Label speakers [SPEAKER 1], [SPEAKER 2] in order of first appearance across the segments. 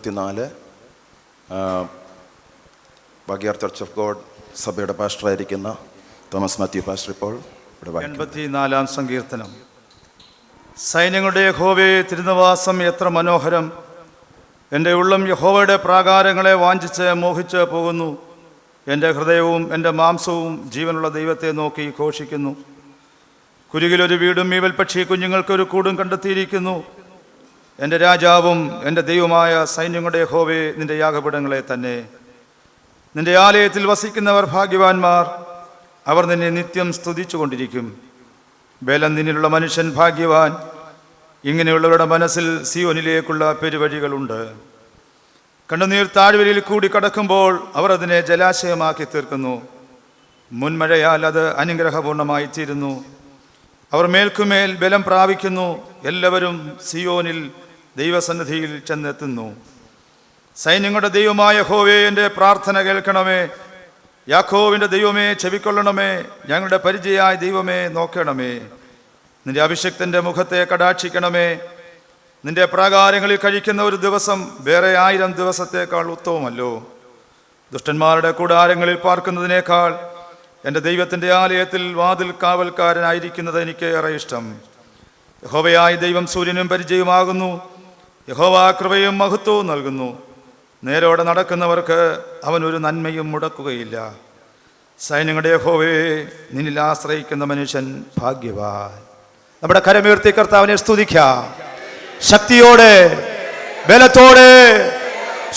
[SPEAKER 1] 84 ഭാഗ്യാർ church of God സഭയുടെ പാസ്റ്ററായിരിക്കുന്ന Thomas Mathew pastor ഇപ്പോൾ ഇവിടെ
[SPEAKER 2] 84-ാം സങ്കീർത്തനം. സൈന്യങ്ങളുടെ യഹോവേ, തിരുനിവാസം എത്ര മനോഹരം! എൻ്റെ ഉള്ളം യഹോവയുടെ പ്രാകാരങ്ങളെ വാഞ്ചിച്ച് മോഹിച്ച് പോകുന്നു. എൻ്റെ ഹൃദയവും എൻ്റെ മാംസവും ജീവനുള്ള ദൈവത്തെ നോക്കി ഘോഷിക്കുന്നു. കുരുകിലൊരു വീടും മീവൽപക്ഷി കുഞ്ഞുങ്ങൾക്കൊരു കൂടും കണ്ടെത്തിയിരിക്കുന്നു. എൻ്റെ രാജാവും എൻ്റെ ദൈവമായ സൈന്യങ്ങളുടെ യഹോവേ, നിൻ്റെ യാഗപീഠങ്ങളെ തന്നെ. നിൻ്റെ ആലയത്തിൽ വസിക്കുന്നവർ ഭാഗ്യവാന്മാർ, അവർ നിന്നെ നിത്യം സ്തുതിച്ചു കൊണ്ടിരിക്കും. ബലം നിന്നിലുള്ള മനുഷ്യൻ ഭാഗ്യവാൻ. ഇങ്ങനെയുള്ളവരുടെ മനസ്സിൽ സിയോനിലേക്കുള്ള പെരുവഴികളുണ്ട്. കണ്ണുനീർ താഴ്വരയിൽ കൂടി കടക്കുമ്പോൾ അവർ അതിനെ ജലാശയമാക്കി തീർക്കുന്നു. മുൻമഴയാൽ അത് അനുഗ്രഹപൂർണമായി തീരുന്നു. അവർ മേൽക്കുമേൽ ബലം പ്രാപിക്കുന്നു. എല്ലാവരും സിയോനിൽ ദൈവസന്നിധിയിൽ ചെന്നെത്തുന്നു. സൈന്യങ്ങളുടെ ദൈവമായ യഹോവേ, എൻ്റെ പ്രാർത്ഥന കേൾക്കണമേ. യാക്കോബിൻ്റെ ദൈവമേ, ചെവിക്കൊള്ളണമേ. ഞങ്ങളുടെ പരിചയായ ദൈവമേ, നോക്കണമേ. നിന്റെ അഭിഷിക്തൻ്റെ മുഖത്തെ കടാക്ഷിക്കണമേ. നിന്റെ പ്രാകാരങ്ങളിൽ കഴിക്കുന്ന ഒരു ദിവസം വേറെ 1000 ദിവസത്തേക്കാൾ ഉത്തമമല്ലോ. ദുഷ്ടന്മാരുടെ കൂടാരങ്ങളിൽ പാർക്കുന്നതിനേക്കാൾ എൻ്റെ ദൈവത്തിൻ്റെ ആലയത്തിൽ വാതിൽ കാവൽക്കാരനായിരിക്കുന്നത് എനിക്ക് ഏറെ ഇഷ്ടം. യഹോവയായ ദൈവം സൂര്യനും പരിചയമാകുന്നു. യഹോവ കൃപയും മഹത്വവും നൽകുന്നു. നേരോടെ നടക്കുന്നവർക്ക് അവൻ ഒരു നന്മയും മുടക്കുകയില്ല. സൈന്യങ്ങളുടെ യഹോവേ, നിന്നിൽ ആശ്രയിക്കുന്ന മനുഷ്യൻ ഭാഗ്യവാൻ. നമ്മുടെ കരമുയർത്തി കർത്താവിനെ സ്തുതിക്കാം. ശക്തിയോടെ, ബലത്തോടെ,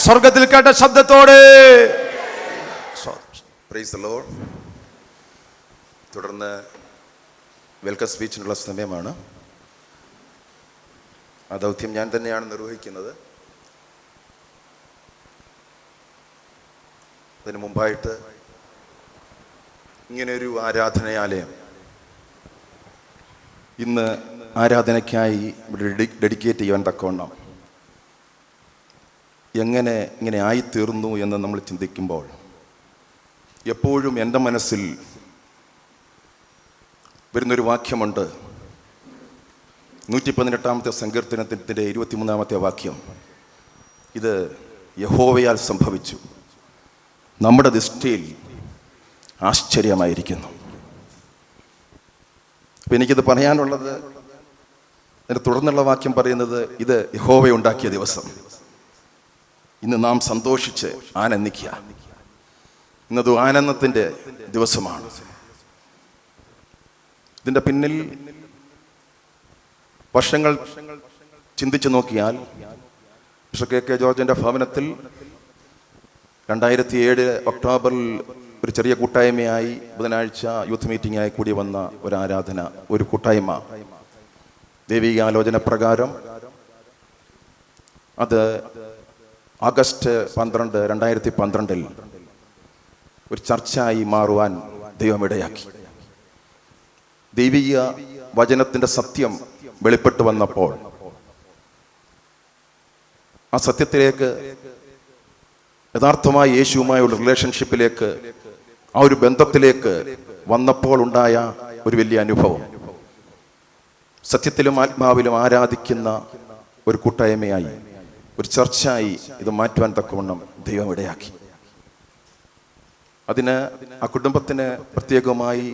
[SPEAKER 2] സ്വർഗത്തിൽ കേട്ട ശബ്ദത്തോടെ.
[SPEAKER 1] Praise the lord. തുടർന്ന് വെൽക്കം സ്പീച്ചിനുള്ള സമയമാണ്. ആ ദൗത്യം ഞാൻ തന്നെയാണ് നിർവഹിക്കുന്നത്. അതിന് മുമ്പായിട്ട് ഇങ്ങനെയൊരു ആരാധനാലയം ഇന്ന് ആരാധനയ്ക്കായി ഇവിടെ ഡെഡിക്കേറ്റ് ചെയ്യാൻ തക്കവണ്ണം എങ്ങനെ ഇങ്ങനെ ആയിത്തീർന്നു എന്ന് നമ്മൾ ചിന്തിക്കുമ്പോൾ എപ്പോഴും എൻ്റെ മനസ്സിൽ വരുന്നൊരു വാക്യമുണ്ട്. 118-ാമത്തെ സങ്കീർത്തനത്തിൻ്റെ 23-ാമത്തെ വാക്യം. ഇത് യഹോവയാൽ സംഭവിച്ചു, നമ്മുടെ ദൃഷ്ടിയിൽ ആശ്ചര്യമായിരിക്കുന്നു. അപ്പം എനിക്കിത് പറയാനുള്ളത്, അതിന് തുടർന്നുള്ള വാക്യം പറയുന്നത്, ഇത് യഹോവയുണ്ടാക്കിയ ദിവസം. ഇന്ന് നാം സന്തോഷിച്ച് ആനന്ദിക്കുക. ഇന്നത് ആനന്ദത്തിൻ്റെ ദിവസമാണ്. ഇതിൻ്റെ പിന്നിൽ വർഷങ്ങൾ ചിന്തിച്ചു നോക്കിയാൽ കെ ജോർജിൻ്റെ ഭവനത്തിൽ 2007 ഒക്ടോബറിൽ ഒരു ചെറിയ കൂട്ടായ്മയായി ബുധനാഴ്ച യൂത്ത് മീറ്റിംഗായി കൂടി വന്ന ഒരു ആരാധന, ഒരു കൂട്ടായ്മ ദൈവികാലോചന പ്രകാരം അത് ആഗസ്റ്റ് 12, 2012 ഒരു ചർച്ചയായി മാറുവാൻ ദൈവം ഇടയാക്കി. ദൈവിക വചനത്തിൻ്റെ സത്യം വെളിപ്പെട്ടു വന്നപ്പോൾ ആ സത്യത്തിലേക്ക്, യഥാർത്ഥമായി യേശുവുമായുള്ള റിലേഷൻഷിപ്പിലേക്ക്, ആ ഒരു ബന്ധത്തിലേക്ക് വന്നപ്പോൾ ഉണ്ടായ ഒരു വലിയ അനുഭവം, സത്യത്തിലും ആത്മാവിലും ആരാധിക്കുന്ന ഒരു കൂട്ടായ്മയായി, ഒരു ചർച്ചയായി ഇത് മാറ്റുവാൻ തക്കവണ്ണം ദൈവം ഇടയാക്കി. അതിന് ആ കുടുംബത്തിന് പ്രത്യേകമായി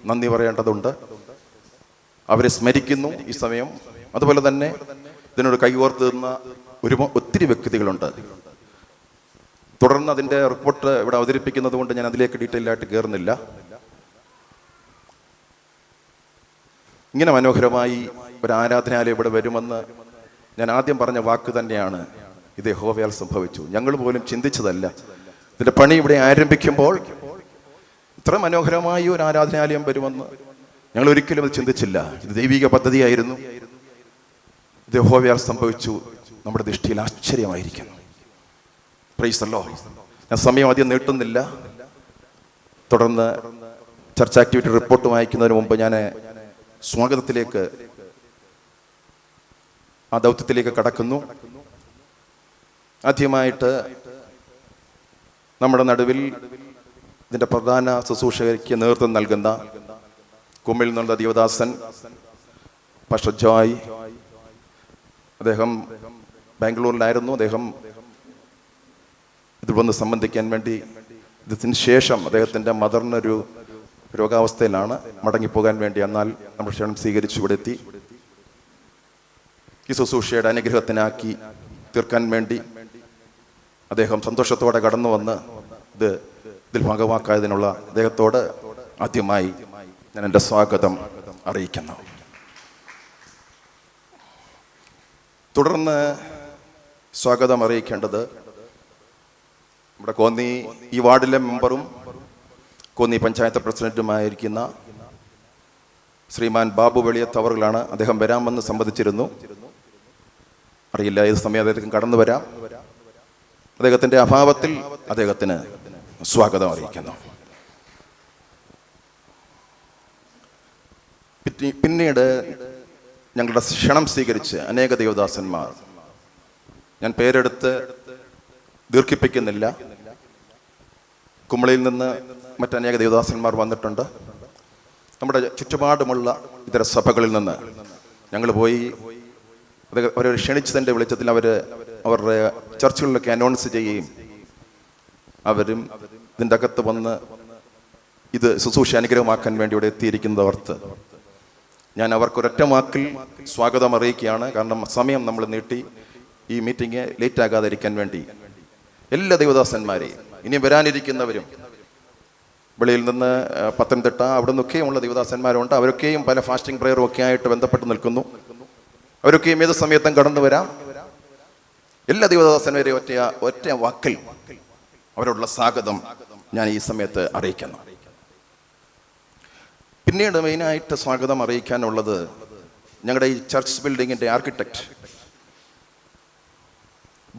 [SPEAKER 1] നന്ദി പറയേണ്ടതുണ്ട്. അവരെ സ്മരിക്കുന്നു ഈ സമയം. അതുപോലെ തന്നെ ഇതിനോട് കൈകോർത്ത് നിന്ന ഒത്തിരി വ്യക്തികളുണ്ട്. തുടർന്ന് അതിൻ്റെ റിപ്പോർട്ട് ഇവിടെ അവതരിപ്പിക്കുന്നത് കൊണ്ട് ഞാൻ അതിലേക്ക് ഡീറ്റെയിൽ ആയിട്ട് കയറുന്നില്ല. ഇങ്ങനെ മനോഹരമായി ഒരു ആരാധനാലയം ഇവിടെ വരുമെന്ന് ഞാൻ ആദ്യം പറഞ്ഞ വാക്ക് തന്നെയാണ്, ഇത് യഹോവയാൽ സംഭവിച്ചു. ഞങ്ങൾ പോലും ചിന്തിച്ചതല്ല. ഇതിൻ്റെ പണി ഇവിടെ ആരംഭിക്കുമ്പോൾ ഇത്ര മനോഹരമായി ഒരു ആരാധനാലയം വരുമെന്ന് ഞങ്ങൾ ഒരിക്കലും അത് ചിന്തിച്ചില്ല. ഇത് ദൈവിക പദ്ധതിയായിരുന്നു. ഇത് യഹോവയാൽ സംഭവിച്ചു, നമ്മുടെ ദൃഷ്ടിയിൽ ആശ്ചര്യമായിരിക്കുന്നു. Price the Lord. ഞാൻ സമയം അധികം നീട്ടുന്നില്ല. തുടർന്ന് ചർച്ച ആക്ടിവിറ്റി റിപ്പോർട്ട് വായിക്കുന്നതിന് മുമ്പ് ഞാൻ സ്വാഗതത്തിലേക്ക്, ആ ദൗത്യത്തിലേക്ക് കടക്കുന്നു. ആദ്യമായിട്ട് നമ്മുടെ നടുവിൽ ഇതിൻ്റെ പ്രധാന ശുശ്രൂഷയ്ക്ക് നേതൃത്വം നൽകുന്ന കുമ്മിൽ നിന്നുള്ള ദേവദാസൻ പാസ്റ്റർ ജോയ്, അദ്ദേഹം ബാംഗ്ലൂരിലായിരുന്നു. അദ്ദേഹം ഇതിൽ വന്ന് സംബന്ധിക്കാൻ വേണ്ടി. ഇതിന് ശേഷം അദ്ദേഹത്തിൻ്റെ മദറിനൊരു രോഗാവസ്ഥയിലാണ്, മടങ്ങിപ്പോകാൻ വേണ്ടി. എന്നാൽ നമ്മൾ ക്ഷണം സ്വീകരിച്ചു ഇവിടെ എത്തി. ഈ ശുശ്രൂഷയുടെ അനുഗ്രഹത്തിനാക്കി തീർക്കാൻ വേണ്ടി അദ്ദേഹം സന്തോഷത്തോടെ കടന്നു വന്ന് ഇതിൽ ഭാഗമാക്കായതിനുള്ള അദ്ദേഹത്തോട് ആദ്യമായി ഞാൻ എൻ്റെ സ്വാഗതം അറിയിക്കുന്നു. തുടർന്ന് സ്വാഗതം അറിയിക്കേണ്ടത് നമ്മുടെ കോന്നി ഈ വാർഡിലെ മെമ്പറും കോന്നി പഞ്ചായത്ത് പ്രസിഡന്റുമായിരിക്കുന്ന ശ്രീമാൻ ബാബു വെളിയത്തവറുകളാണ്. അദ്ദേഹം വരാമെന്ന് സമ്മതിച്ചിരുന്നു. അറിയില്ല ഏത് സമയം അദ്ദേഹത്തിന് കടന്നു വരാം. അദ്ദേഹത്തിൻ്റെ അഭാവത്തിൽ അദ്ദേഹത്തിന് സ്വാഗതം അറിയിക്കുന്നു. പിന്നീട് ഞങ്ങളുടെ ക്ഷണം സ്വീകരിച്ച് അനേക ദേവദാസന്മാർ, ഞാൻ പേരെടുത്ത് ദീർഘിപ്പിക്കുന്നില്ല, കുമളിയിൽ നിന്ന് മറ്റനേക ദേവദാസന്മാർ വന്നിട്ടുണ്ട്. നമ്മുടെ ചുറ്റുപാടുമുള്ള ഇതര സഭകളിൽ നിന്ന് ഞങ്ങൾ പോയി അവരെ ക്ഷണിച്ചതിൻ്റെ വെളിച്ചത്തിൽ അവരുടെ ചർച്ചുകളിലൊക്കെ അനൗൺസ് ചെയ്യുകയും അവരും ഇതിൻ്റെ അകത്ത് വന്ന് ഇത് ശുശ്രൂഷ അനുഗ്രഹമാക്കാൻ വേണ്ടി ഇവിടെ എത്തിയിരിക്കുന്നത് ഓർത്ത് ഞാൻ അവർക്കൊരൊറ്റ വാക്കിൽ സ്വാഗതം അറിയിക്കുകയാണ്. കാരണം സമയം നമ്മൾ നീട്ടി ഈ മീറ്റിംഗ് ലേറ്റ് ആകാതിരിക്കാൻ വേണ്ടി എല്ലാ ദേവദാസന്മാരെയും ഇനി വരാനിരിക്കുന്നവരും വെളിയിൽ നിന്ന് പത്തനംതിട്ട അവിടെ നിന്നൊക്കെയുമുള്ള ദേവദാസന്മാരുണ്ട്. അവരൊക്കെയും പല ഫാസ്റ്റിംഗ് പ്രയറും ഒക്കെ ആയിട്ട് ബന്ധപ്പെട്ട് നിൽക്കുന്നു. അവരൊക്കെയും ഏത് സമയത്തും കടന്നു വരാം. എല്ലാ ദേവദാസന്മാരെയും ഒറ്റ വാക്കിൽ അവരോടുള്ള സ്വാഗതം ഞാൻ ഈ സമയത്ത് അറിയിക്കുന്നു. പിന്നീട് മെയിനായിട്ട് സ്വാഗതം അറിയിക്കാനുള്ളത് ഞങ്ങളുടെ ഈ ചർച്ച് ബിൽഡിങ്ങിൻ്റെ architect,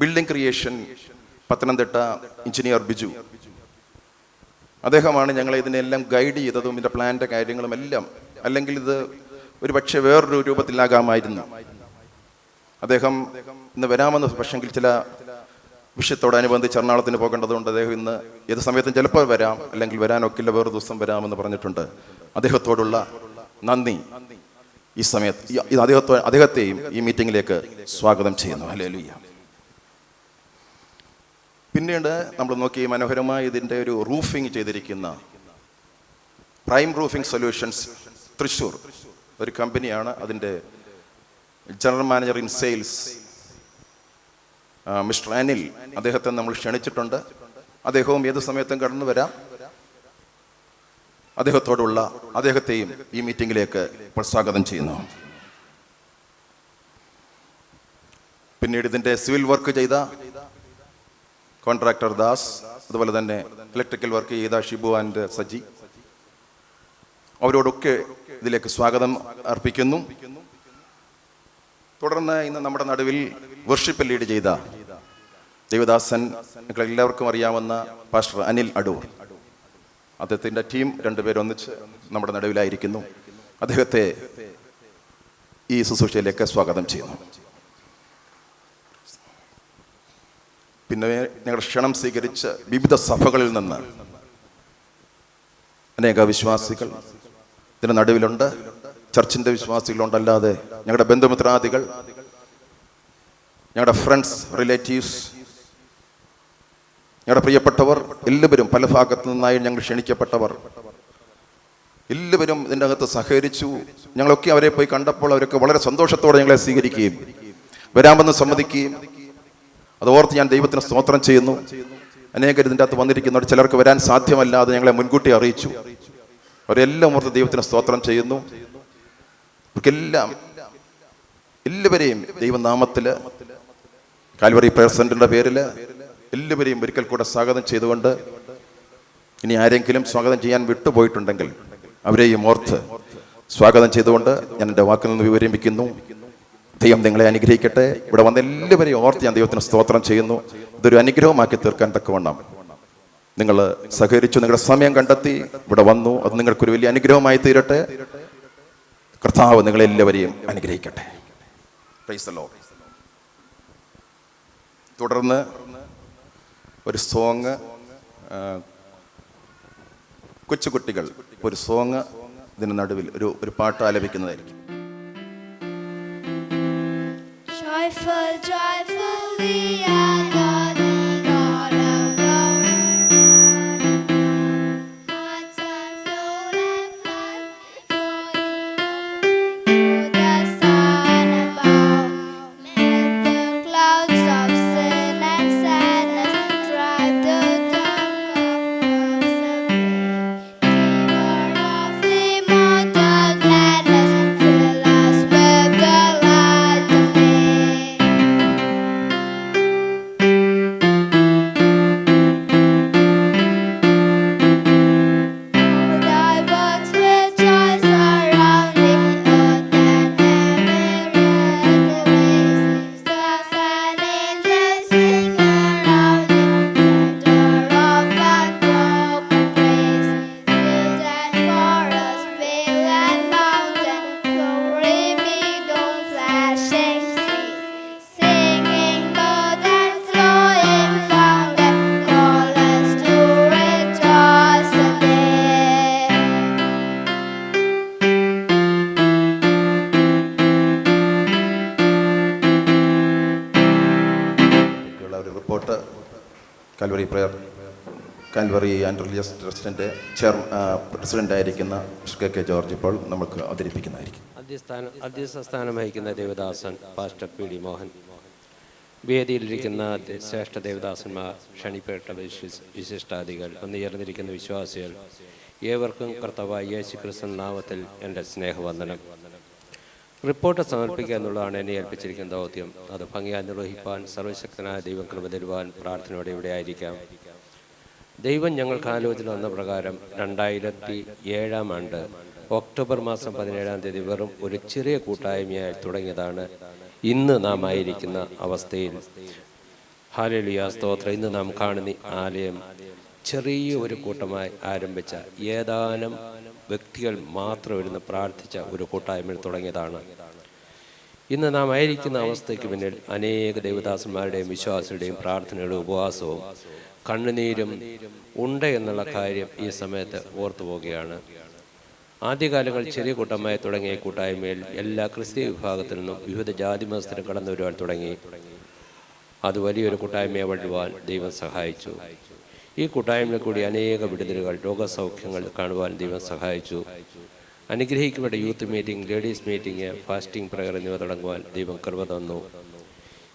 [SPEAKER 1] building creation Pathanamthitta engineer Biju. അദ്ദേഹമാണ് ഞങ്ങളെ ഇതിനെല്ലാം ഗൈഡ് ചെയ്തതും ഇതിൻ്റെ പ്ലാൻ്റെ കാര്യങ്ങളും എല്ലാം. അല്ലെങ്കിൽ ഇത് ഒരു പക്ഷേ വേറൊരു രൂപത്തിലാകാമായിരുന്നു. അദ്ദേഹം ഇന്ന് വരാമെന്ന്, പക്ഷെങ്കിൽ ചില വിഷയത്തോടനുബന്ധിച്ച് എറണാകുളത്തിന് പോകേണ്ടതുകൊണ്ട് അദ്ദേഹം ഇന്ന് ഏത് സമയത്തും ചിലപ്പോൾ വരാം, അല്ലെങ്കിൽ വരാനൊക്കില്ല, വേറെ ദിവസം വരാമെന്ന് പറഞ്ഞിട്ടുണ്ട്. അദ്ദേഹത്തോടുള്ള നന്ദി ഈ സമയത്ത് അദ്ദേഹത്തെയും ഈ മീറ്റിംഗിലേക്ക് സ്വാഗതം ചെയ്യുന്നു. ഹല്ലേലൂയ. പിന്നീട് നമ്മൾ നോക്കി മനോഹരമായി ഇതിൻ്റെ ഒരു റൂഫിംഗ് ചെയ്തിരിക്കുന്ന പ്രൈം റൂഫിംഗ് സൊല്യൂഷൻസ് തൃശ്ശൂർ ഒരു കമ്പനിയാണ്. അതിൻ്റെ general manager in sales mister Anil, അദ്ദേഹത്തെ നമ്മൾ ക്ഷണിച്ചിട്ടുണ്ട്. അദ്ദേഹവും ഏത് സമയത്തും കടന്നു വരാം. അദ്ദേഹത്തെയും ഈ മീറ്റിംഗിലേക്ക് സ്വാഗതം ചെയ്യുന്നു. പിന്നീട് ഇതിൻ്റെ സിവിൽ വർക്ക് ചെയ്ത കോൺട്രാക്ടർ ദാസ്, അതുപോലെ തന്നെ ഇലക്ട്രിക്കൽ വർക്ക് ചെയ്ത ഷിബു ആൻഡ് സജി, അവരോടൊക്കെ ഇതിലേക്ക് സ്വാഗതം അർപ്പിക്കുന്നു. തുടർന്ന് ഇന്ന് നമ്മുടെ നടുവിൽ വർഷിപ്പ് ലീഡ് ചെയ്ത ദേവദാസൻ, എല്ലാവർക്കും അറിയാവുന്ന പാസ്റ്റർ അനിൽ അടൂർ, അദ്ദേഹത്തിൻ്റെ ടീം രണ്ടുപേരൊന്നിച്ച് നമ്മുടെ നടുവിലായിരിക്കുന്നു. അദ്ദേഹത്തെ ഈ ശുശ്രൂഷയിലേക്ക് സ്വാഗതം ചെയ്യുന്നു. പിന്നെ ഞങ്ങളുടെ ക്ഷണം സ്വീകരിച്ച് വിവിധ സഭകളിൽ നിന്ന് അനേക വിശ്വാസികൾ ഇതിന് നടുവിലുണ്ട്. ചർച്ചിൻ്റെ വിശ്വാസികളുണ്ട്, അല്ലാതെ ഞങ്ങളുടെ ബന്ധുമിത്രാദികൾ, ഞങ്ങളുടെ ഫ്രണ്ട്സ്, റിലേറ്റീവ്സ്, ഞങ്ങളുടെ പ്രിയപ്പെട്ടവർ എല്ലാവരും പല ഭാഗത്തു നിന്നായി ഞങ്ങൾ ക്ഷണിക്കപ്പെട്ടവർ എല്ലാവരും ഇതിൻ്റെ അകത്ത് സഹകരിച്ചു. ഞങ്ങളൊക്കെ അവരെ പോയി കണ്ടപ്പോൾ അവരൊക്കെ വളരെ സന്തോഷത്തോടെ ഞങ്ങളെ സ്വീകരിക്കുകയും വരാമെന്ന് സമ്മതിക്കുകയും, അതോർത്ത് ഞാൻ ദൈവത്തിന് സ്തോത്രം ചെയ്യുന്നു. അനേകർ ഇതിൻ്റെ അകത്ത് വന്നിരിക്കുന്നവർ ചിലർക്ക് വരാൻ സാധ്യമല്ലാതെ ഞങ്ങളെ മുൻകൂട്ടി അറിയിച്ചു. അവരെല്ലാം ഓർത്ത് ദൈവത്തിന് സ്തോത്രം ചെയ്യുന്നു. എല്ലാവരെയും ദൈവനാമത്തിൽ കാൽവറി പ്രയർ സെന്ററിന്റെ പേരിൽ എല്ലാവരെയും ഒരിക്കൽ കൂടെ സ്വാഗതം ചെയ്തുകൊണ്ട്, ഇനി ആരെങ്കിലും സ്വാഗതം ചെയ്യാൻ വിട്ടുപോയിട്ടുണ്ടെങ്കിൽ അവരെയും ഓർത്ത് സ്വാഗതം ചെയ്തുകൊണ്ട് ഞാൻ എൻ്റെ വാക്കിൽ നിന്ന് വിവരിപ്പിക്കുന്നു. ദൈവം നിങ്ങളെ അനുഗ്രഹിക്കട്ടെ. ഇവിടെ വന്ന എല്ലാവരെയും ഓർത്ത് ഞാൻ ദൈവത്തിന് സ്തോത്രം ചെയ്യുന്നു. ഇതൊരു അനുഗ്രഹമാക്കി തീർക്കാൻ തക്കവണ്ണം നിങ്ങൾ സഹകരിച്ചു, നിങ്ങളുടെ സമയം കണ്ടെത്തി ഇവിടെ വന്നു. അത് നിങ്ങൾക്കൊരു വലിയ അനുഗ്രഹമായി തീരട്ടെ. കർത്താവ് നിങ്ങളെല്ലാവരെയും അനുഗ്രഹിക്കട്ടെ. Price the lord. തുടർന്ന് ഒരു സോങ്, കൊച്ചുകുട്ടികൾ ഒരു സോങ് ഇതിന് നടുവിൽ ഒരു പാട്ട് ആലപിക്കുന്നതായിരിക്കും.
[SPEAKER 3] Joyful, joyful, we are gathered all around.
[SPEAKER 1] ഉള്ള ഒരു റിപ്പോർട്ട് കാൽവറി ആൻഡ് റിലീജിയസ് ട്രസ്റ്റിൻ്റെ പ്രസിഡൻ്റായിരിക്കുന്ന കെ ജോർജ് ഇപ്പോൾ നമുക്ക് അവതരിപ്പിക്കുന്നതായിരിക്കും.
[SPEAKER 3] അധ്യക്ഷസ്ഥാനം വഹിക്കുന്ന ദേവദാസൻ പാസ്റ്റർ പി.ഡി. മോഹൻ, വേദിയിലിരിക്കുന്ന ശ്രേഷ്ഠ ദേവദാസന്മാർ, ക്ഷണിപ്പെട്ട വിശിഷ്ടാദികൾ, വന്നുയർന്നിരിക്കുന്ന വിശ്വാസികൾ, ഏവർക്കും കർത്താവായ യേശു ക്രിസ്തുവിന്റെ നാമത്തിൽ എൻ്റെ സ്നേഹവന്ദനം. റിപ്പോർട്ട് സമർപ്പിക്കുക എന്നുള്ളതാണ് എന്നെ ഏൽപ്പിച്ചിരിക്കുന്ന ദൗത്യം. അത് ഭംഗിയായി നിർവഹിപ്പാൻ സർവശക്തനായ ദൈവം കൃപ തരുവാൻ പ്രാർത്ഥനയോടെ ഇവിടെ ആയിരിക്കാം. ദൈവം ഞങ്ങൾക്ക് ആലോചന വന്ന പ്രകാരം 2007 ഒക്ടോബർ മാസം 17 വെറും ഒരു ചെറിയ കൂട്ടായ്മയായി തുടങ്ങിയതാണ് ഇന്ന് നാം ആയിരിക്കുന്ന അവസ്ഥയിൽ. ഹല്ലേലൂയ, സ്തോത്രം. ഇന്ന് നാം കാണുന്ന ആലയം ചെറിയ ഒരു കൂട്ടമായി ആരംഭിച്ച ഏതാനും വ്യക്തികൾ മാത്രം ഇരുന്ന് പ്രാർത്ഥിച്ച ഒരു കൂട്ടായ്മയിൽ തുടങ്ങിയതാണ്. ഇന്ന് നാം ആയിരിക്കുന്ന അവസ്ഥയ്ക്ക് പിന്നിൽ അനേക ദേവദാസന്മാരുടെയും വിശ്വാസികളുടെയും പ്രാർത്ഥനയുടെയും ഉപവാസവും കണ്ണുനീരും ഉണ്ട് എന്നുള്ള കാര്യം ഈ സമയത്ത് ഓർത്തു പോവുകയാണ്. ആദ്യകാലങ്ങൾ ചെറിയ കൂട്ടമായി തുടങ്ങിയ കൂട്ടായ്മയിൽ എല്ലാ ക്രിസ്തീയ വിഭാഗത്തിൽ നിന്നും വിവിധ ജാതി മതസ്ഥരും കടന്നു വരുവാൻ തുടങ്ങി. അത് വലിയൊരു കൂട്ടായ്മയെ വളരുവാൻ ദൈവം സഹായിച്ചു. ഈ കൂട്ടായ്മയിൽ കൂടി അനേക വിടുതലുകൾ, രോഗസൗഖ്യങ്ങൾ കാണുവാൻ ദൈവം സഹായിച്ചു. അനുഗ്രഹിക്കപ്പെട്ട youth meeting, ladies meeting, fasting prayer എന്നിവ തുടങ്ങുവാൻ ദൈവം കൃപ തന്നു.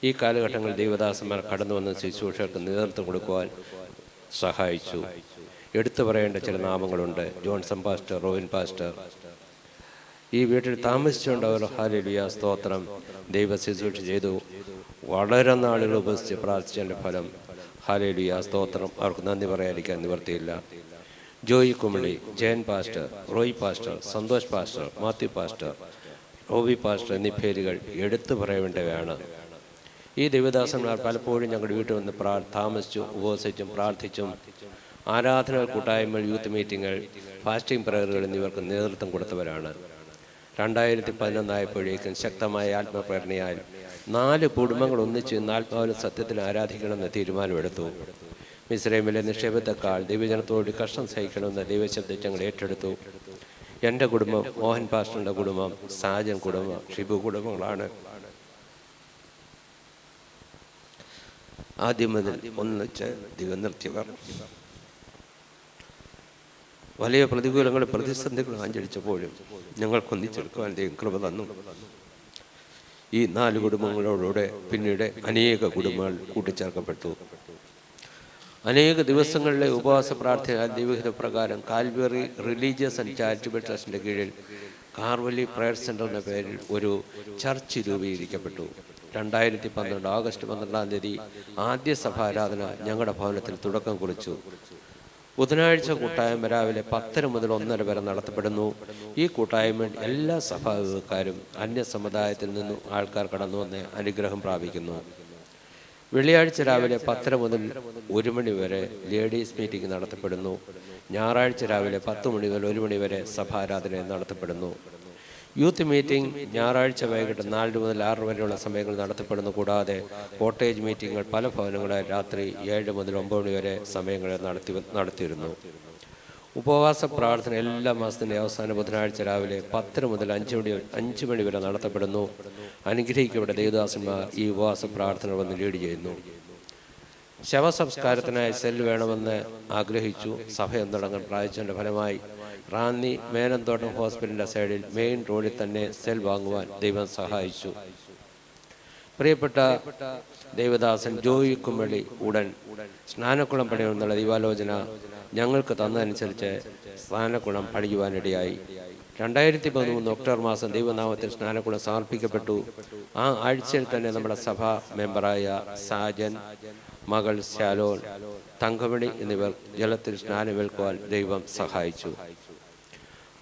[SPEAKER 3] ഈ കാലഘട്ടങ്ങളിൽ ദൈവദാസന്മാർ കടന്നു വന്ന ശുശ്രൂഷകർക്ക് നേതൃത്വം കൊടുക്കുവാൻ സഹായിച്ചു. എടുത്തു പറയേണ്ട ചില നാമങ്ങളുണ്ട്. Johnson pastor, Rovin pastor. ഈ വീട്ടിൽ താമസിച്ചുകൊണ്ടവർ ഹല്ലേലൂയ, സ്തോത്രം, ദൈവ ശുശ്രൂഷ ചെയ്തു. വളരെ നാളുകൾ ഉപസിച്ച് പ്രാർത്ഥിച്ചതിൻ്റെ ഫലം ഹല്ലേലൂയ, സ്തോത്രം. അവർക്ക് നന്ദി പറയാതിരിക്കാൻ നിവർത്തിയില്ല. Joy Kumily, Jayan pastor, Roy pastor, Santhosh pastor, Mathew pastor, Roby pastor എന്നീ പേരുകൾ എടുത്തു പറയേണ്ടവയാണ്. ഈ ദേവദാസന്മാർ പലപ്പോഴും ഞങ്ങളുടെ വീട്ടിൽ വന്ന് താമസിച്ചു, ഉപവസിച്ചും പ്രാർത്ഥിച്ചും ആരാധന കൂട്ടായ്മകൾ, യൂത്ത് മീറ്റിങ്ങുകൾ, ഫാസ്റ്റിംഗ് പ്രയറുകൾ എന്നിവർക്ക് നേതൃത്വം കൊടുത്തവരാണ്. 2011 ശക്തമായ ആത്മപ്രേരണയാൽ 4 കുടുംബങ്ങൾ ഒന്നിച്ച് ആത്മാവിലും സത്യത്തിൽ ആരാധിക്കണമെന്ന് തീരുമാനമെടുത്തു. മിസ്രൈമിലെ നിക്ഷേപത്തെക്കാൾ ദൈവജനത്തോട് കഷ്ടം സഹിക്കണമെന്ന് ദൈവശബ്ദം ഞങ്ങൾ ഏറ്റെടുത്തു. എൻ്റെ കുടുംബം, മോഹൻ പാസ്റ്ററിൻ്റെ കുടുംബം, സാജൻ കുടുംബം, ഷിബു കുടുംബങ്ങളാണ് ആദ്യം മുതൽ ഒന്നിച്ച് ദൈവം നിർത്തിയവർ. വലിയ പ്രതികൂലങ്ങളും പ്രതിസന്ധികളും ആഞ്ചരിച്ചപ്പോഴും ഞങ്ങൾക്കൊന്നിച്ചെടുക്കുവാൻ ദൈവം കൃപ തന്നു. ഈ 4 കുടുംബങ്ങളോടുകൂടെ പിന്നീട് അനേക കുടുംബങ്ങൾ കൂട്ടിച്ചേർക്കപ്പെട്ടു. അനേക ദിവസങ്ങളിലെ ഉപവാസ പ്രാർത്ഥന ദൈവഹിത പ്രകാരം കാൽവറി റിലീജിയസ് ആൻഡ് ചാരിറ്റബിൾ ട്രസ്റ്റിൻ്റെ കീഴിൽ കാർവലി പ്രയർ സെൻ്റർ എന്ന പേരിൽ ഒരു ചർച്ച് രൂപീകരിക്കപ്പെട്ടു. 2012 ഓഗസ്റ്റ് 12 ആദ്യ സഭാരാധന ഞങ്ങളുടെ ഭവനത്തിൽ തുടക്കം കുറിച്ചു. ബുധനാഴ്ച കൂട്ടായ്മ രാവിലെ 10 മുതൽ 1:30 വരെ നടത്തപ്പെടുന്നു. ഈ കൂട്ടായ്മ എല്ലാ സഭാവിഭാഗക്കാരും അന്യ സമുദായത്തിൽ നിന്നും ആൾക്കാർ കടന്നു വന്ന് അനുഗ്രഹം പ്രാപിക്കുന്നു. വെള്ളിയാഴ്ച രാവിലെ 10 മുതൽ 1 മണി വരെ ലേഡീസ് മീറ്റിംഗ് നടത്തപ്പെടുന്നു. ഞായറാഴ്ച രാവിലെ 10 മണി മുതൽ 1 മണി വരെ സഭാരാധന നടത്തപ്പെടുന്നു. യൂത്ത് മീറ്റിംഗ് ഞായറാഴ്ച വൈകിട്ട് 4 മുതൽ 6 വരെയുള്ള സമയങ്ങൾ നടത്തപ്പെടുന്നു. കൂടാതെ കോട്ടേജ് മീറ്റിങ്ങുകൾ പല ഭവനങ്ങളിൽ രാത്രി 7 മുതൽ 9 മണി വരെ സമയങ്ങളിൽ നടത്തിയിരുന്നു. ഉപവാസ പ്രാർത്ഥന എല്ലാ മാസത്തിൻ്റെ അവസാന ബുധനാഴ്ച രാവിലെ 10 മുതൽ 5 മണി വരെ നടത്തപ്പെടുന്നു. അനുഗ്രഹിക്കപ്പെട്ട ദേവദാസന്മാർ ഈ ഉപവാസ പ്രാർത്ഥന വന്ന് ലീഡ് ചെയ്യുന്നു. ശവസംസ്കാരത്തിനായി സെൽ വേണമെന്ന് ആഗ്രഹിച്ചു. സഭയം തുടങ്ങാൻ പ്രാർത്ഥിച്ചതിൻ്റെ ഫലമായി റാന്നി മേനന്തോട്ടം ഹോസ്പിറ്റലിൻ്റെ സൈഡിൽ മെയിൻ റോഡിൽ തന്നെ സെൽ വാങ്ങുവാൻ ദൈവം സഹായിച്ചു. പ്രിയപ്പെട്ട ദേവദാസൻ ജോയി കുമളി ഉടൻ സ്നാനക്കുളം പണിയുമെന്നുള്ള ദൈവാലോചന ഞങ്ങൾക്ക് തന്നതനുസരിച്ച് സ്നാനക്കുളം പണിയുവാനിടയായി. 2013 ഒക്ടോബർ മാസം ദൈവനാമത്തിൽ സ്നാനക്കുളം സമർപ്പിക്കപ്പെട്ടു. ആ ആഴ്ചയിൽ തന്നെ നമ്മുടെ സഭാ മെമ്പറായ സാജൻ, മകൾ ശാലോൻ, തങ്കമണി എന്നിവർ ജലത്തിൽ സ്നാനമേൽക്കുവാൻ ദൈവം സഹായിച്ചു.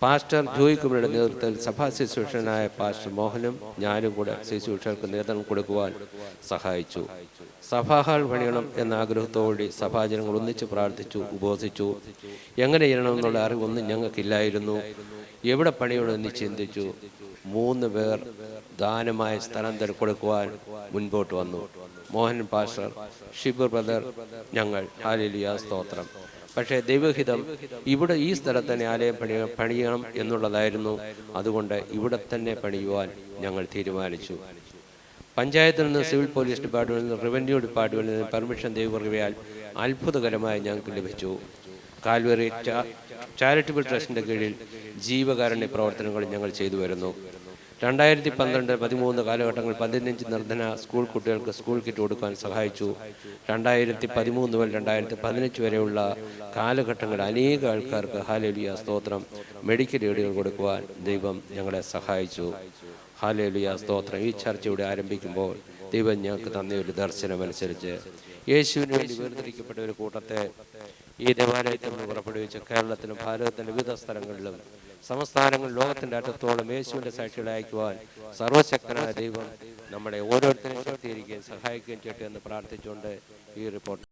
[SPEAKER 3] പാസ്റ്റർ ജോയി കുമളിയുടെ നേതൃത്വത്തിൽ സഭാ ശുശ്രൂഷകനായ പാസ്റ്റർ മോഹനും ഞാനും കൂടെ ശുശ്രൂഷകർക്ക് നേതൃത്വം കൊടുക്കുവാൻ സഹായിച്ചു. സഭാഹാൾ പണിയണം എന്ന ആഗ്രഹത്തോടെ സഭാജനങ്ങൾ ഒന്നിച്ച് പ്രാർത്ഥിച്ചു, ഉപവസിച്ചു. എങ്ങനെ ചെയ്യണമെന്നുള്ള അറിവൊന്നും ഞങ്ങൾക്കില്ലായിരുന്നു. എവിടെ പണിയണമെന്ന് ചിന്തിച്ചു. 3 പേർ ദാനമായ സ്ഥലം കൊടുക്കുവാൻ മുൻപോട്ട് വന്നു. മോഹൻ പാസ്റ്റർ, ഷിബു ബ്രദർ, ഞങ്ങൾ. ഹല്ലേലൂയ, സ്തോത്രം. പക്ഷേ ദൈവഹിതം ഇവിടെ ഈ സ്ഥലത്ത് തന്നെ ആലയം പണിയണം എന്നുള്ളതായിരുന്നു. അതുകൊണ്ട് ഇവിടെ തന്നെ പണിയുവാൻ ഞങ്ങൾ തീരുമാനിച്ചു. പഞ്ചായത്തിൽ നിന്ന്, സിവിൽ പോലീസ് ഡിപ്പാർട്ട്മെന്റിൽ നിന്ന്, റവന്യൂ ഡിപ്പാർട്ട്മെന്റിൽ നിന്ന് പെർമിഷൻ ദൈവകൃപയാൽ അത്ഭുതകരമായി ഞങ്ങൾക്ക് ലഭിച്ചു. കാൽവറി ചാരിറ്റബിൾ ട്രസ്റ്റിൻ്റെ കീഴിൽ ജീവകാരുണ്യ പ്രവർത്തനങ്ങൾ ഞങ്ങൾ ചെയ്തു വരുന്നു. 2012-13 കാലഘട്ടങ്ങളിൽ 15 നിർധന സ്കൂൾ കുട്ടികൾക്ക് സ്കൂൾ കിറ്റ് കൊടുക്കാൻ സഹായിച്ചു. 2013 മുതൽ 2015 വരെയുള്ള കാലഘട്ടങ്ങളിൽ അനേക ആൾക്കാർക്ക് ഹല്ലേലൂയ സ്തോത്രം മെഡിക്കൽ എയ്ഡുകൾ കൊടുക്കുവാൻ ദൈവം ഞങ്ങളെ സഹായിച്ചു. ഹല്ലേലൂയ സ്തോത്രം. ഈ ചർച്ച ഇവിടെ ആരംഭിക്കുമ്പോൾ ദൈവം ഞങ്ങൾക്ക് തന്ന ഒരു ദർശനമനുസരിച്ച് യേശുവിന് വേണ്ടി വേർതിരിക്കപ്പെട്ട ഒരു കൂട്ടത്തെ ഈ ദേവാലയത്തിൽ നിന്ന് പുറപ്പെടുവിച്ച് കേരളത്തിലും ഭാരതത്തിൻ്റെ വിവിധ സ്ഥലങ്ങളിലും സംസ്ഥാനങ്ങൾ ലോകത്തിൻ്റെ അറ്റത്തോളം യേശുവിൻ്റെ സാക്ഷികളെ അയക്കുവാൻ സർവശക്തനായ ദൈവം നമ്മളെ ഓരോരുത്തരെയും ശക്തീകരിക്കുകയും സഹായിക്കുകയും ചെയ്യട്ടെ എന്ന് പ്രാർത്ഥിച്ചുകൊണ്ട് ഈ റിപ്പോർട്ട്